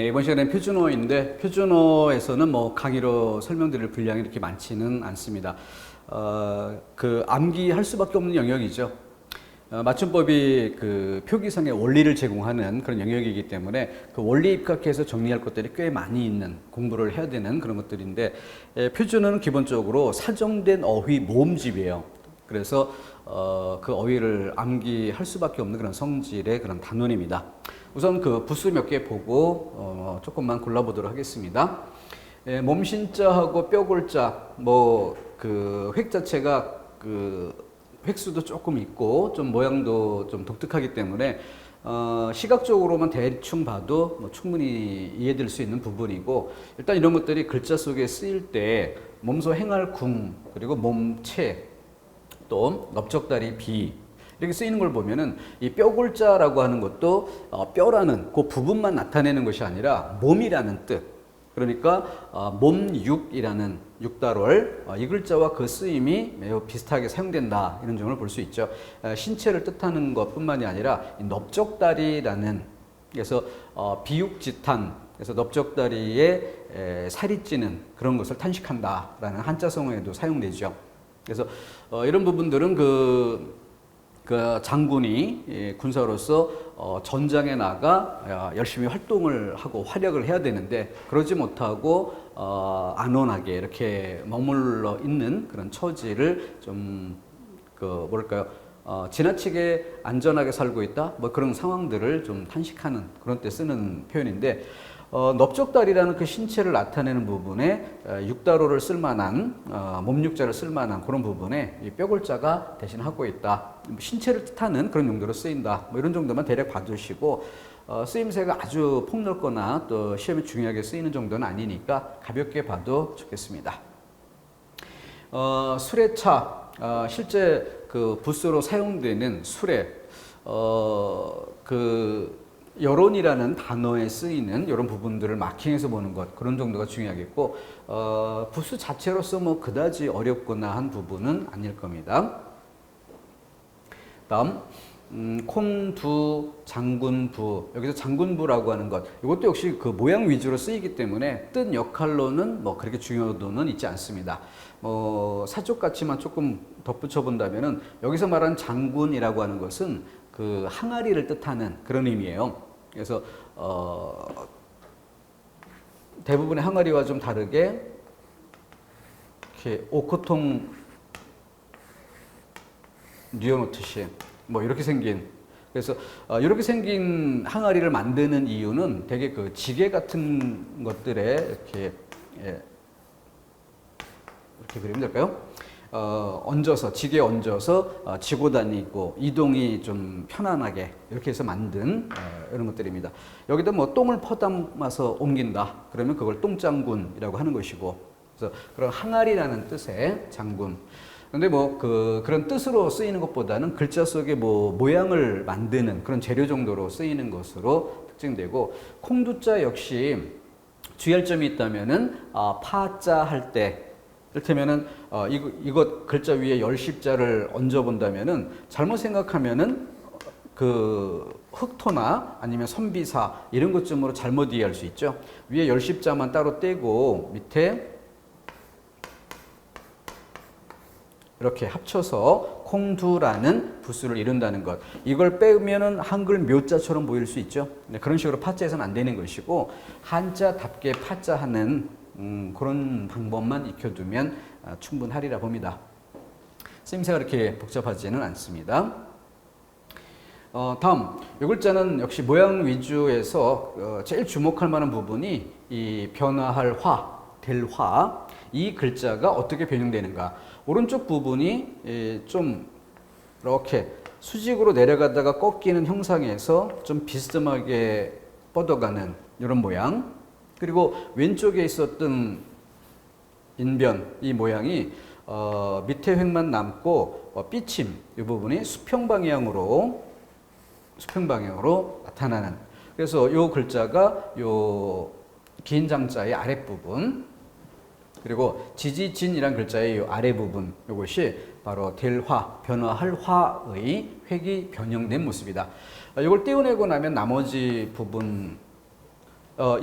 네, 이번 시간엔 표준어인데 표준어에서는 뭐 강의로 설명드릴 분량이 이렇게 많지는 않습니다. 암기할 수밖에 없는 영역이죠. 맞춤법이 그 표기상의 원리를 제공하는 그런 영역이기 때문에 그 원리 입각해서 정리할 것들이 꽤 많이 있는 공부를 해야 되는 그런 것들인데 표준어는 기본적으로 사정된 어휘 모음집이에요. 그래서 그 어휘를 암기할 수밖에 없는 그런 성질의 그런 단원입니다. 우선 그 부수 몇 개 보고 조금만 골라보도록 하겠습니다. 몸신자하고 뼈골자 뭐 그 획 자체가 그 획수도 조금 있고 좀 모양도 좀 독특하기 때문에 시각적으로만 대충 봐도 뭐 충분히 이해될 수 있는 부분이고, 일단 이런 것들이 글자 속에 쓰일 때 몸소 행할 궁, 그리고 몸체, 또 넓적다리 비 이렇게 쓰이는 걸 보면은 이 뼈골자라고 하는 것도 뼈라는 그 부분만 나타내는 것이 아니라 몸이라는 뜻. 그러니까 몸육이라는 육달월 이 글자와 그 쓰임이 매우 비슷하게 사용된다, 이런 점을 볼 수 있죠. 신체를 뜻하는 것뿐만이 아니라 이 넓적다리라는, 그래서 비육지탄, 그래서 넓적다리에 살이 찌는 그런 것을 탄식한다라는 한자성어에도 사용되죠. 그래서 이런 부분들은 그 장군이 군사로서 전장에 나가 열심히 활동을 하고 활약을 해야 되는데 그러지 못하고 안온하게 이렇게 머물러 있는 그런 처지를 좀 지나치게 안전하게 살고 있다, 뭐 그런 상황들을 좀 탄식하는 그런 때 쓰는 표현인데, 넓적다리라는 그 신체를 나타내는 부분에 육다로를 쓸만한 몸육자를 쓸만한 그런 부분에 이 뼈골자가 대신하고 있다. 신체를 뜻하는 그런 용도로 쓰인다. 뭐 이런 정도만 대략 봐두시고, 쓰임새가 아주 폭넓거나 또 시험에 중요하게 쓰이는 정도는 아니니까 가볍게 봐도 좋겠습니다. 수레차, 실제 그 부스로 사용되는 수레, 여론이라는 단어에 쓰이는 이런 부분들을 마킹해서 보는 것, 그런 정도가 중요하겠고, 부수 자체로서 뭐 그다지 어렵거나 한 부분은 아닐 겁니다. 다음, 콩두, 장군부. 여기서 장군부라고 하는 것, 이것도 역시 그 모양 위주로 쓰이기 때문에 뜻 역할로는 뭐 그렇게 중요도는 있지 않습니다. 사족같이만 조금 덧붙여 본다면은 여기서 말하는 장군이라고 하는 것은 그 항아리를 뜻하는 그런 의미예요. 그래서 대부분의 항아리와 좀 다르게 이렇게 오크통 뉘어놓듯이 뭐 이렇게 생긴, 그래서 이렇게 생긴 항아리를 만드는 이유는 되게 그 지게 같은 것들에 이렇게 이렇게 그리면 될까요? 얹어서, 지게에 얹어서 지고 다니고 이동이 좀 편안하게 이렇게 해서 만든 이런 것들입니다. 여기다 뭐 똥을 퍼담아서 옮긴다 그러면 그걸 똥장군이라고 하는 것이고, 그래서 그런 항아리라는 뜻의 장군. 근데 뭐 그런 뜻으로 쓰이는 것보다는 글자 속에 뭐 모양을 만드는 그런 재료 정도로 쓰이는 것으로 특징되고, 콩두자 역시 주의할 점이 있다면은 파자 할 때, 이를테면은 이것 글자 위에 열십자를 얹어 본다면은 잘못 생각하면은 그 흑토나 아니면 선비사 이런 것쯤으로 잘못 이해할 수 있죠. 위에 열십자만 따로 떼고 밑에 이렇게 합쳐서 콩두라는 부수를 이룬다는 것. 이걸 빼면은 한글 묘자처럼 보일 수 있죠. 그런 식으로 파자해서는 안 되는 것이고, 한자답게 파자하는 그런 방법만 익혀두면 충분하리라 봅니다. 쓰임새가 그렇게 복잡하지는 않습니다. 다음, 이 글자는 역시 모양 위주에서 제일 주목할 만한 부분이 이 변화할 화, 될 화, 이 글자가 어떻게 변형되는가. 오른쪽 부분이 좀 이렇게 수직으로 내려가다가 꺾이는 형상에서 좀 비스듬하게 뻗어가는 이런 모양. 그리고 왼쪽에 있었던 인변, 이 모양이 밑에 획만 남고 삐침, 이 부분이 수평 방향으로 나타나는. 그래서 이 글자가 이 긴 장자의 아랫부분, 그리고 지지진이란 글자의 이 아랫부분, 이것이 바로 될 화, 변화할 화의 획이 변형된 모습이다. 이걸 떼어내고 나면 나머지 부분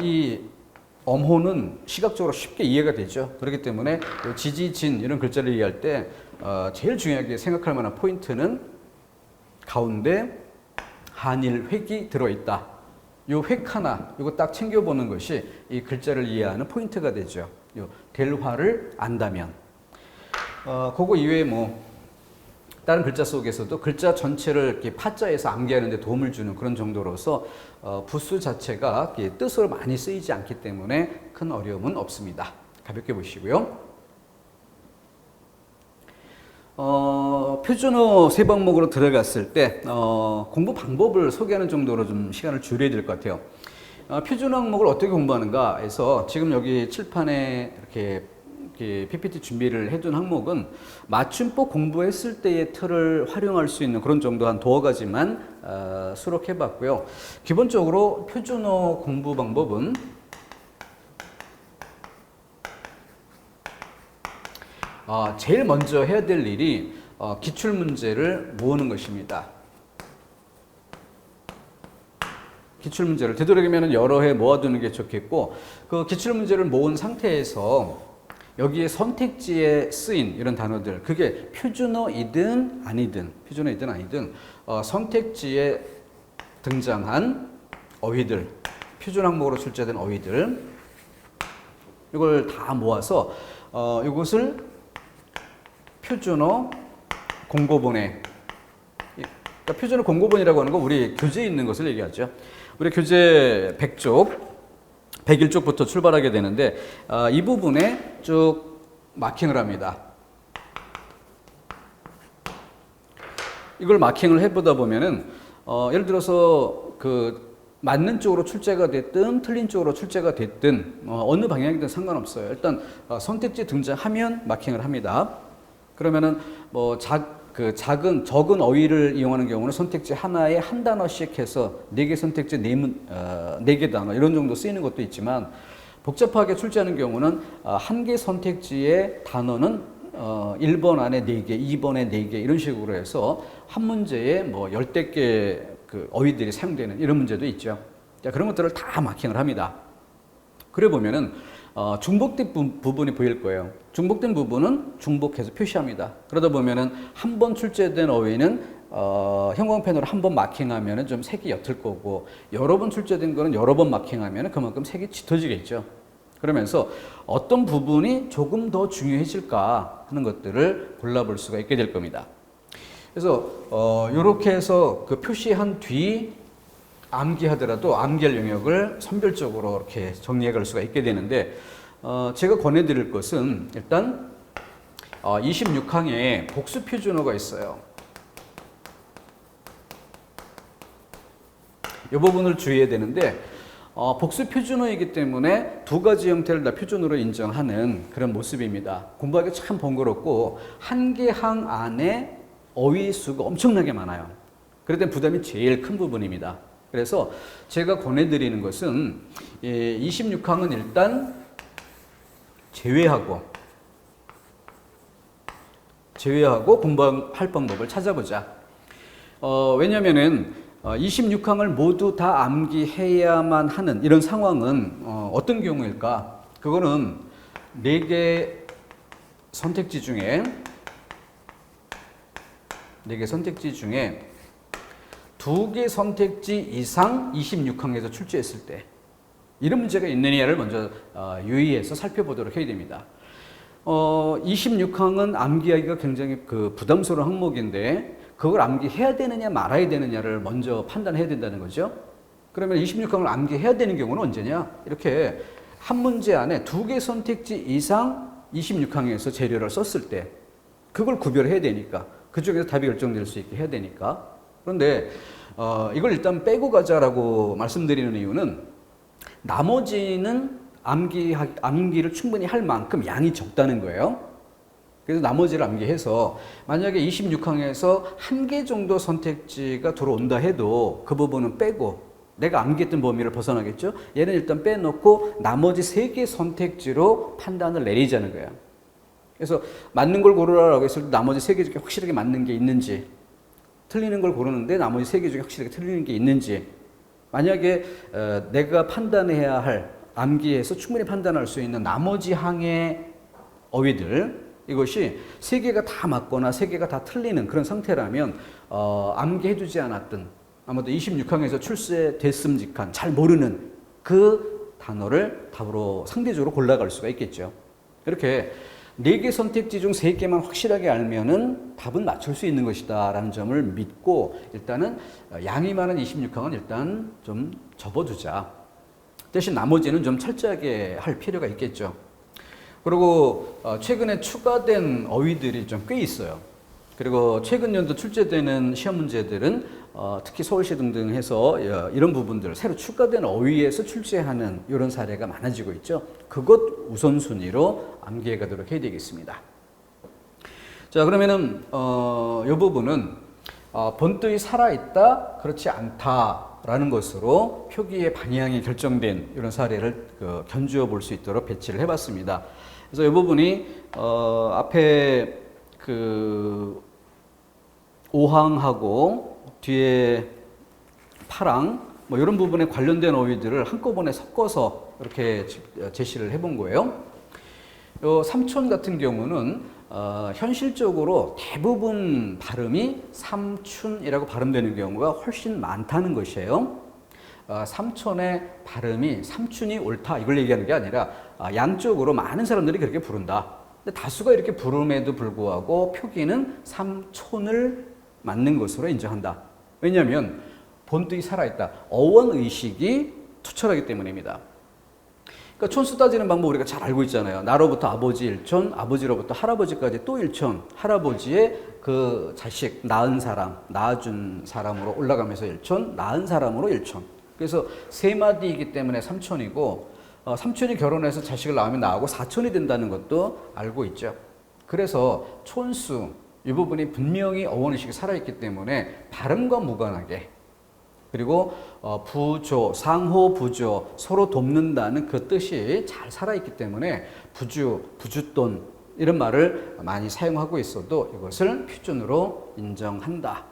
이 엄호는 시각적으로 쉽게 이해가 되죠. 그렇기 때문에 지지, 진 이런 글자를 이해할 때 제일 중요하게 생각할 만한 포인트는 가운데 한일 획이 들어있다. 요 획 하나, 이거 딱 챙겨보는 것이 이 글자를 이해하는 포인트가 되죠. 요 델화를 안다면. 그거 이외에 뭐 다른 글자 속에서도 글자 전체를 이렇게 파자에서 암기하는 데 도움을 주는 그런 정도로서 부수 자체가 뜻으로 많이 쓰이지 않기 때문에 큰 어려움은 없습니다. 가볍게 보시고요. 표준어 세 과목으로 들어갔을 때 공부 방법을 소개하는 정도로 좀 시간을 줄여야 될 것 같아요. 표준어 항목을 어떻게 공부하는가 해서 지금 여기 칠판에 이렇게 PPT 준비를 해둔 항목은 맞춤법 공부했을 때의 틀을 활용할 수 있는 그런 정도 한 두어 가지만 수록해 봤고요. 기본적으로 표준어 공부 방법은 제일 먼저 해야 될 일이 기출문제를 모으는 것입니다. 기출문제를 되도록이면 여러 해 모아두는 게 좋겠고, 그 기출문제를 모은 상태에서 여기에 선택지에 쓰인 이런 단어들, 그게 표준어이든 아니든 선택지에 등장한 어휘들, 표준 항목으로 출제된 어휘들, 이걸 다 모아서 이것을 표준어 공고본에, 그러니까 표준어 공고본이라고 하는 건 우리 교재에 있는 것을 얘기하죠. 우리 교재 100쪽 101쪽부터 출발하게 되는데 이 부분에 쭉 마킹을 합니다. 이걸 마킹을 해보다 보면은 예를 들어서 그 맞는 쪽으로 출제가 됐든 틀린 쪽으로 출제가 됐든 어느 방향이든 상관없어요. 일단 선택지 등장하면 마킹을 합니다. 그러면은 뭐 적은 어휘를 이용하는 경우는 선택지 하나에 한 단어씩 해서 4개 선택지 4개 단어 이런 정도 쓰이는 것도 있지만, 복잡하게 출제하는 경우는 한 개 선택지의 단어는 1번 안에 4개, 2번에 4개 이런 식으로 해서 한 문제에 뭐 10개 그 어휘들이 사용되는 이런 문제도 있죠. 자, 그런 것들을 다 마킹을 합니다. 그래 보면은 중복된 부분이 보일 거예요. 중복된 부분은 중복해서 표시합니다. 그러다 보면은 한 번 출제된 어휘는 형광펜으로 한 번 마킹하면은 좀 색이 옅을 거고, 여러 번 출제된 거는 여러 번 마킹하면은 그만큼 색이 짙어지겠죠. 그러면서 어떤 부분이 조금 더 중요해질까 하는 것들을 골라볼 수가 있게 될 겁니다. 그래서 이렇게 해서 그 표시한 뒤 암기하더라도 암기할 영역을 선별적으로 이렇게 정리해 갈 수가 있게 되는데, 제가 권해드릴 것은 일단 26항에 복수 표준어가 있어요. 이 부분을 주의해야 되는데, 복수 표준어이기 때문에 두 가지 형태를 다 표준어로 인정하는 그런 모습입니다. 공부하기 참 번거롭고 한 개 항 안에 어휘 수가 엄청나게 많아요. 그럴 때 부담이 제일 큰 부분입니다. 그래서 제가 권해드리는 것은 26항은 일단 제외하고 공부할 방법을 찾아보자. 왜냐면은 26항을 모두 다 암기해야만 하는 이런 상황은 어떤 경우일까? 그거는 4개 선택지 중에 2개 선택지 이상 26항에서 출제했을 때 이런 문제가 있느냐를 먼저 유의해서 살펴보도록 해야 됩니다. 26항은 암기하기가 굉장히 부담스러운 항목인데, 그걸 암기해야 되느냐 말아야 되느냐를 먼저 판단해야 된다는 거죠. 그러면 26항을 암기해야 되는 경우는 언제냐? 이렇게 한 문제 안에 2개 선택지 이상 26항에서 재료를 썼을 때 그걸 구별해야 되니까, 그쪽에서 답이 결정될 수 있게 해야 되니까. 그런데 이걸 일단 빼고 가자라고 말씀드리는 이유는, 나머지는 암기를 충분히 할 만큼 양이 적다는 거예요. 그래서 나머지를 암기해서 만약에 26항에서 1개 정도 선택지가 들어온다 해도 그 부분은 빼고 내가 암기했던 범위를 벗어나겠죠. 얘는 일단 빼놓고 나머지 3개 선택지로 판단을 내리자는 거예요. 그래서 맞는 걸 고르라고 했을 때 나머지 3개 중에 확실하게 맞는 게 있는지, 틀리는 걸 고르는데 나머지 3개 중에 확실하게 틀리는 게 있는지, 만약에 내가 판단해야 할 암기에서 충분히 판단할 수 있는 나머지 항의 어휘들 이것이 세 개가 다 맞거나 세 개가 다 틀리는 그런 상태라면 암기해두지 않았던 아마도 26항에서 출제됐음직한 잘 모르는 그 단어를 답으로 상대적으로 골라갈 수가 있겠죠. 이렇게 4개 선택지 중 3개만 확실하게 알면은 답은 맞출 수 있는 것이다 라는 점을 믿고 일단은 양이 많은 26항은 일단 좀 접어두자. 대신 나머지는 좀 철저하게 할 필요가 있겠죠. 그리고 최근에 추가된 어휘들이 좀 꽤 있어요. 그리고 최근 연도 출제되는 시험 문제들은 특히 서울시 등등 해서 이런 부분들 새로 추가된 어휘에서 출제하는 이런 사례가 많아지고 있죠. 그것 우선순위로 암기해 가도록 해야 되겠습니다. 자, 그러면은 이 부분은 본ጥ이 살아있다, 그렇지 않다라는 것으로 표기의 방향이 결정된 이런 사례를 견주어 볼 수 있도록 배치를 해봤습니다. 그래서 이 부분이 앞에 그 5항하고 뒤에 8항 뭐 이런 부분에 관련된 어휘들을 한꺼번에 섞어서 이렇게 제시를 해본 거예요. 요 삼촌 같은 경우는 현실적으로 대부분 발음이 삼춘이라고 발음되는 경우가 훨씬 많다는 것이에요. 삼촌의 발음이 삼춘이 옳다 이걸 얘기하는 게 아니라 양쪽으로 많은 사람들이 그렇게 부른다. 근데 다수가 이렇게 부름에도 불구하고 표기는 삼촌을 맞는 것으로 인정한다. 왜냐하면 본뜻이 살아있다. 어원의식이 투철하기 때문입니다. 그러니까 촌수 따지는 방법 우리가 잘 알고 있잖아요. 나로부터 아버지 일촌, 아버지로부터 할아버지까지 또 일촌, 할아버지의 그 자식 낳은 사람, 낳아준 사람으로 올라가면서 일촌, 낳은 사람으로 일촌. 그래서 세 마디이기 때문에 삼촌이고 삼촌이 결혼해서 자식을 낳으면 나하고 사촌이 된다는 것도 알고 있죠. 그래서 촌수 이 부분이 분명히 어원의식이 살아있기 때문에 발음과 무관하게 그리고 부조, 상호 부조, 서로 돕는다는 그 뜻이 잘 살아있기 때문에 부주, 부주돈 이런 말을 많이 사용하고 있어도 이것을 표준으로 인정한다.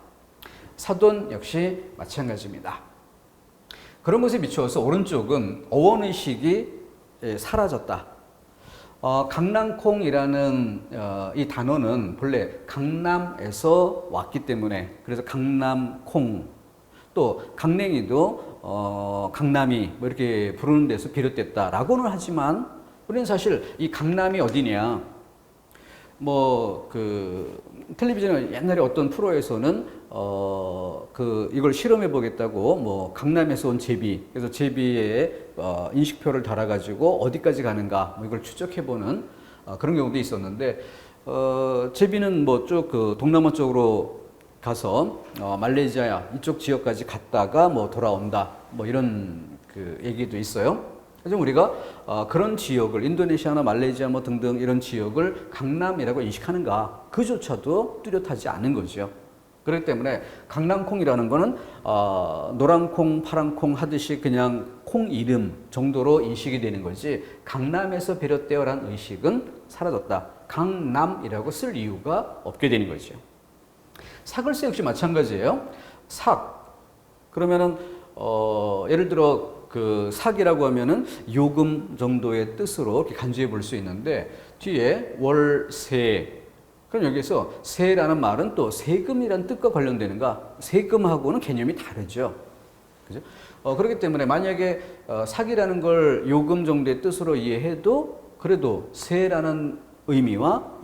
사돈 역시 마찬가지입니다. 그런 것에 비추어서 오른쪽은 어원의식이 사라졌다. 강낭콩이라는 이 단어는 본래 강남에서 왔기 때문에 그래서 강남콩 또 강냉이도 강남이 뭐 이렇게 부르는 데서 비롯됐다라고는 하지만 우리는 사실 이 강남이 어디냐 뭐 그 텔레비전에 옛날에 어떤 프로에서는 이걸 실험해 보겠다고 뭐 강남에서 온 제비 그래서 제비에 인식표를 달아가지고 어디까지 가는가 뭐 이걸 추적해 보는 그런 경우도 있었는데 제비는 뭐 쭉 그 동남아 쪽으로 가서 말레이시아 이쪽 지역까지 갔다가 뭐 돌아온다 뭐 이런 그 얘기도 있어요. 그래서 우리가 그런 지역을 인도네시아나 말레이시아 뭐 등등 이런 지역을 강남이라고 인식하는가 그조차도 뚜렷하지 않은 거죠. 그렇기 때문에 강남콩이라는 거는 노란콩, 파란콩 하듯이 그냥 콩 이름 정도로 인식이 되는 거지 강남에서 비롯되어라는 의식은 사라졌다. 강남이라고 쓸 이유가 없게 되는 거죠. 사글세 역시 마찬가지예요. 삭 그러면은 예를 들어 그 삭이라고 하면은 요금 정도의 뜻으로 이렇게 간주해 볼 수 있는데 뒤에 월세 그럼 여기서 세라는 말은 또 세금이라는 뜻과 관련되는가? 세금하고는 개념이 다르죠. 그죠? 그렇기 때문에 만약에 삭이라는 걸 요금 정도의 뜻으로 이해해도 그래도 세라는 의미와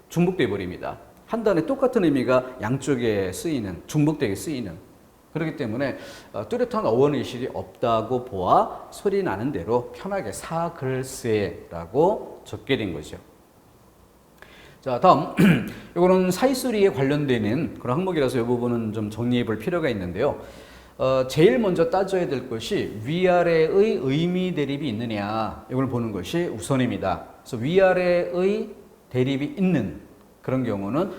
중복돼 버립니다. 한 단에 똑같은 의미가 양쪽에 쓰이는 중복되게 쓰이는 그렇기 때문에 뚜렷한 어원의식이 없다고 보아 소리 나는 대로 편하게 사글세라고 적게 된 거죠. 자, 다음 이거는 사이소리에 관련되는 그런 항목이라서 이 부분은 좀 정리해 볼 필요가 있는데요. 제일 먼저 따져야 될 것이 위아래의 의미 대립이 있느냐 이걸 보는 것이 우선입니다. 그래서 위아래의 대립이 있는 그런 경우는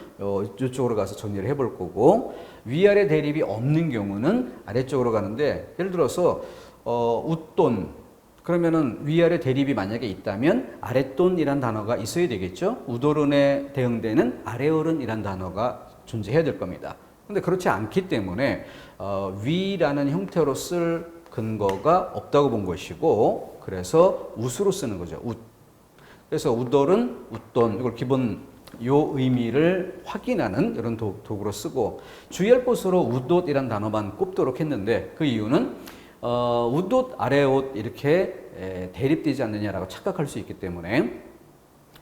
이쪽으로 가서 정리를 해볼 거고 위아래 대립이 없는 경우는 아래쪽으로 가는데 예를 들어서 웃돈 그러면은 위아래 대립이 만약에 있다면 아랫돈이란 단어가 있어야 되겠죠. 우도른에 대응되는 아래어른이란 단어가 존재해야 될 겁니다. 근데 그렇지 않기 때문에 위라는 형태로 쓸 근거가 없다고 본 것이고, 그래서 웃으로 쓰는 거죠. 웃. 그래서 웃돌은 웃돈, 이걸 기본 요 의미를 확인하는 이런 도구로 쓰고, 주의할 것으로 웃옷이란 단어만 꼽도록 했는데, 그 이유는 웃옷, 아래옷 이렇게 대립되지 않느냐라고 착각할 수 있기 때문에.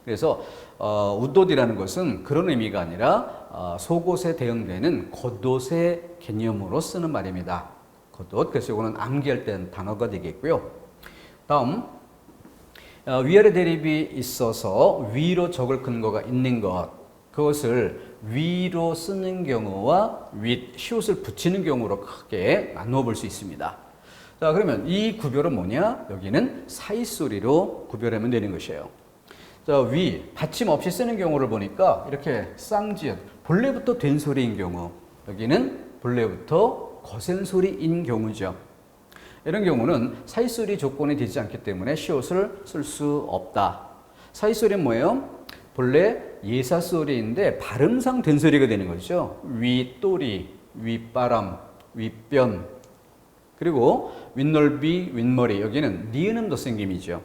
그래서 웃옷이라는 것은 그런 의미가 아니라 속옷에 대응되는 겉옷의 개념으로 쓰는 말입니다. 겉옷. 그래서 이거는 암기할 때 단어가 되겠고요. 다음, 위아래 대립이 있어서 위로 적을 근거가 있는 것, 그것을 위로 쓰는 경우와 윗, 시옷을 붙이는 경우로 크게 나누어 볼 수 있습니다. 자, 그러면 이 구별은 뭐냐? 여기는 사이소리로 구별하면 되는 것이에요. 자, 위, 받침 없이 쓰는 경우를 보니까 이렇게 쌍지읒, 본래부터 된 소리인 경우, 여기는 본래부터 거센 소리인 경우죠. 이런 경우는 사이소리 조건이 되지 않기 때문에 시옷을 쓸 수 없다. 사이소리는 뭐예요? 본래 예사소리인데 발음상 된 소리가 되는 거죠. 윗도리, 윗바람, 윗변, 그리고 윗넓이, 윗머리, 여기는 니은음 덧생김이죠.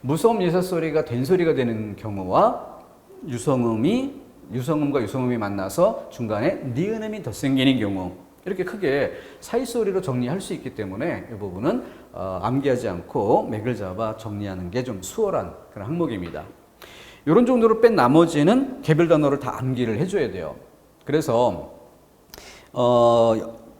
무서움 예사소리가 된 소리가 되는 경우와 유성음과 유성음이 만나서 중간에 니은음이 덧생기는 경우, 이렇게 크게 사이소리로 정리할 수 있기 때문에 이 부분은 암기하지 않고 맥을 잡아 정리하는 게 좀 수월한 그런 항목입니다. 이런 정도로 뺀 나머지는 개별 단어를 다 암기를 해줘야 돼요. 그래서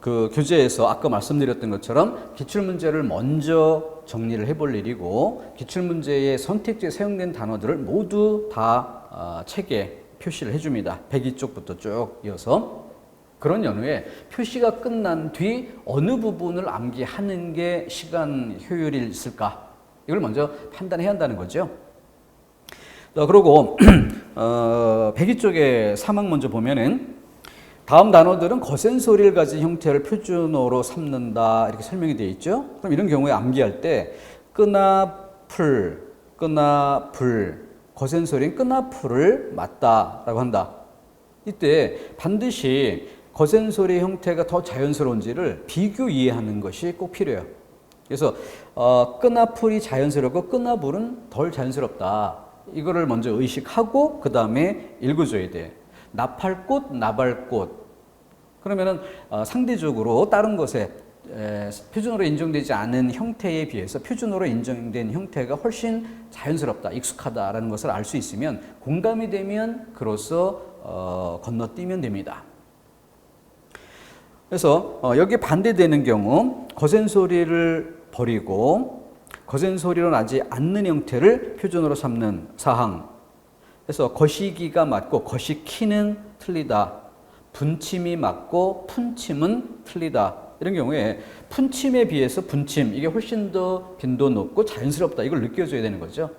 그 교재에서 아까 말씀드렸던 것처럼 기출문제를 먼저 정리를 해볼 일이고, 기출문제의 선택지에 사용된 단어들을 모두 다 책에 표시를 해줍니다. 102쪽부터 쭉 이어서. 그런 연후에 표시가 끝난 뒤 어느 부분을 암기하는 게 시간 효율이 있을까? 이걸 먼저 판단해야 한다는 거죠. 그리고 102쪽의 3항 먼저 보면은 다음 단어들은 거센 소리를 가진 형태를 표준어로 삼는다, 이렇게 설명이 되어 있죠. 그럼 이런 경우에 암기할 때 끄나풀, 끄나불, 거센 소리는 끄나풀을 맞다라고 한다. 이때 반드시 거센 소리의 형태가 더 자연스러운지를 비교 이해하는 것이 꼭 필요해요. 그래서 끄나풀이 자연스럽고 끄나불은 덜 자연스럽다. 이거를 먼저 의식하고 그 다음에 읽어줘야 돼. 나팔꽃, 나발꽃. 그러면은 상대적으로 다른 것에 표준어로 인정되지 않은 형태에 비해서 표준어로 인정된 형태가 훨씬 자연스럽다, 익숙하다라는 것을 알 수 있으면, 공감이 되면 그로써 건너뛰면 됩니다. 그래서 여기 반대되는 경우 거센 소리를 버리고 거센 소리로 나지 않는 형태를 표준어로 삼는 사항. 그래서 거시기가 맞고 거시키는 틀리다. 분침이 맞고 푼침은 틀리다. 이런 경우에 푼침에 비해서 분침, 이게 훨씬 더 빈도 높고 자연스럽다. 이걸 느껴줘야 되는 거죠.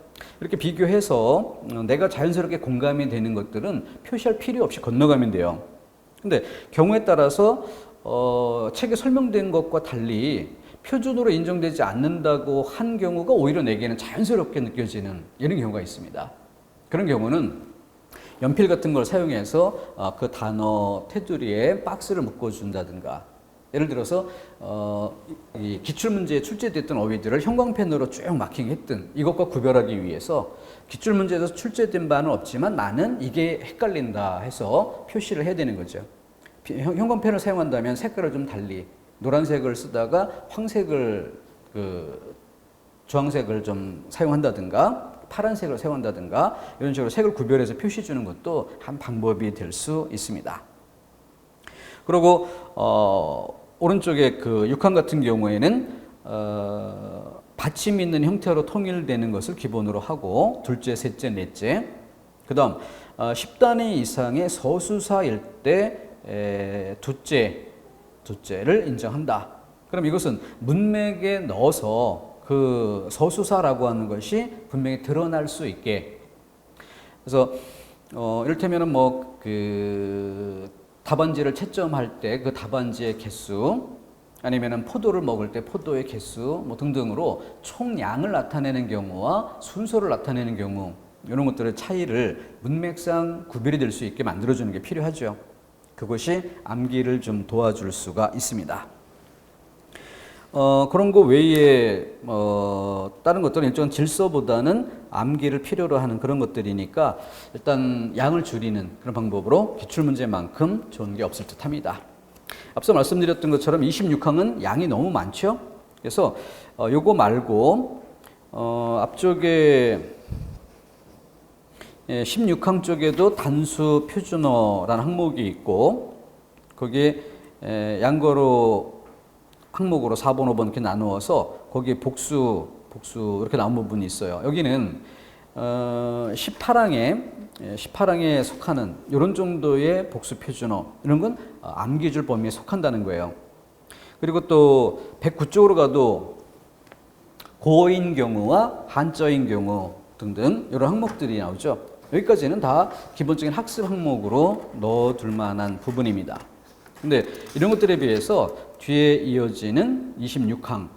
이렇게 비교해서 내가 자연스럽게 공감이 되는 것들은 표시할 필요 없이 건너가면 돼요. 근데 경우에 따라서 책에 설명된 것과 달리 표준으로 인정되지 않는다고 한 경우가 오히려 내게는 자연스럽게 느껴지는 이런 경우가 있습니다. 그런 경우는 연필 같은 걸 사용해서 그 단어 테두리에 박스를 묶어준다든가, 예를 들어서 이 기출문제에 출제됐던 어휘들을 형광펜으로 쭉 마킹했든, 이것과 구별하기 위해서 기출문제에서 출제된 바는 없지만 나는 이게 헷갈린다 해서 표시를 해야 되는 거죠. 형광펜을 사용한다면 색깔을 좀 달리, 노란색을 쓰다가 황색을 주황색을 좀 사용한다든가 파란색을 사용한다든가 이런 식으로 색을 구별해서 표시 주는 것도 한 방법이 될 수 있습니다. 그리고 오른쪽에 그 6항 같은 경우에는 받침 있는 형태로 통일되는 것을 기본으로 하고, 둘째, 셋째, 넷째, 그 다음 10단위 이상의 서수사일 때 두째를 인정한다. 그럼 이것은 문맥에 넣어서 그 서수사라고 하는 것이 분명히 드러날 수 있게. 그래서 이를테면은 뭐 그 답안지를 채점할 때 그 답안지의 개수, 아니면은 포도를 먹을 때 포도의 개수 뭐 등등으로 총량을 나타내는 경우와 순서를 나타내는 경우, 이런 것들의 차이를 문맥상 구별이 될 수 있게 만들어주는 게 필요하죠. 그것이 암기를 좀 도와줄 수가 있습니다. 그런 거 외에 다른 것들은 일종의 질서보다는 암기를 필요로 하는 그런 것들이니까 일단 양을 줄이는 그런 방법으로 기출문제만큼 좋은 게 없을 듯합니다. 앞서 말씀드렸던 것처럼 26항은 양이 너무 많죠. 그래서 요거 말고 앞쪽에 16항 쪽에도 단수 표준어라는 항목이 있고 거기에 양거로 항목으로 4번, 5번 이렇게 나누어서 거기에 복수 이렇게 나온 부분이 있어요. 여기는 18항에 속하는 이런 정도의 복수 표준어 이런 건 암기줄 범위에 속한다는 거예요. 그리고 또 109쪽으로 가도 고어인 경우와 한자인 경우 등등 이런 항목들이 나오죠. 여기까지는 다 기본적인 학습 항목으로 넣어둘 만한 부분입니다. 근데 이런 것들에 비해서 뒤에 이어지는 26항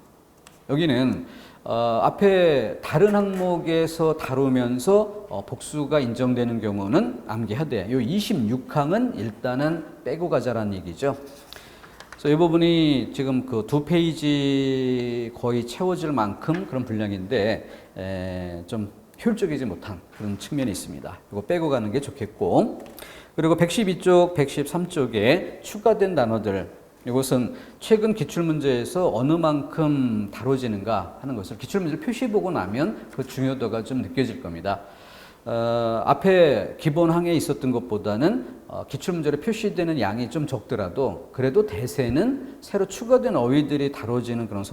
여기는 앞에 다른 항목에서 다루면서 복수가 인정되는 경우는 암기해야 돼. 이 26항은 일단은 빼고 가자라는 얘기죠. 그래서 이 부분이 지금 그 2페이지 거의 채워질 만큼 그런 분량인데 좀 효율적이지 못한 그런 측면이 있습니다. 이거 빼고 가는 게 좋겠고 그리고 112쪽, 113쪽에 추가된 단어들 이것은 최근 기출문제에서 어느 만큼 다뤄지는가 하는 것을 기출문제를 표시해보고 나면 그 중요도가 좀 느껴질 겁니다. 앞에 기본항에 있었던 것보다는 기출문제로 표시되는 양이 좀 적더라도 그래도 대세는 새로 추가된 어휘들이 다뤄지는 그런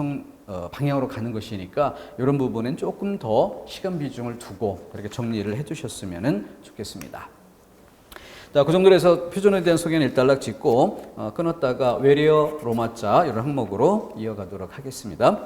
방향으로 가는 것이니까 이런 부분은 조금 더 시간 비중을 두고 그렇게 정리를 해주셨으면 좋겠습니다. 자, 그 정도로 해서 표준어에 대한 소개는 일단락 짓고 끊었다가 외래어 로마자 이런 항목으로 이어가도록 하겠습니다.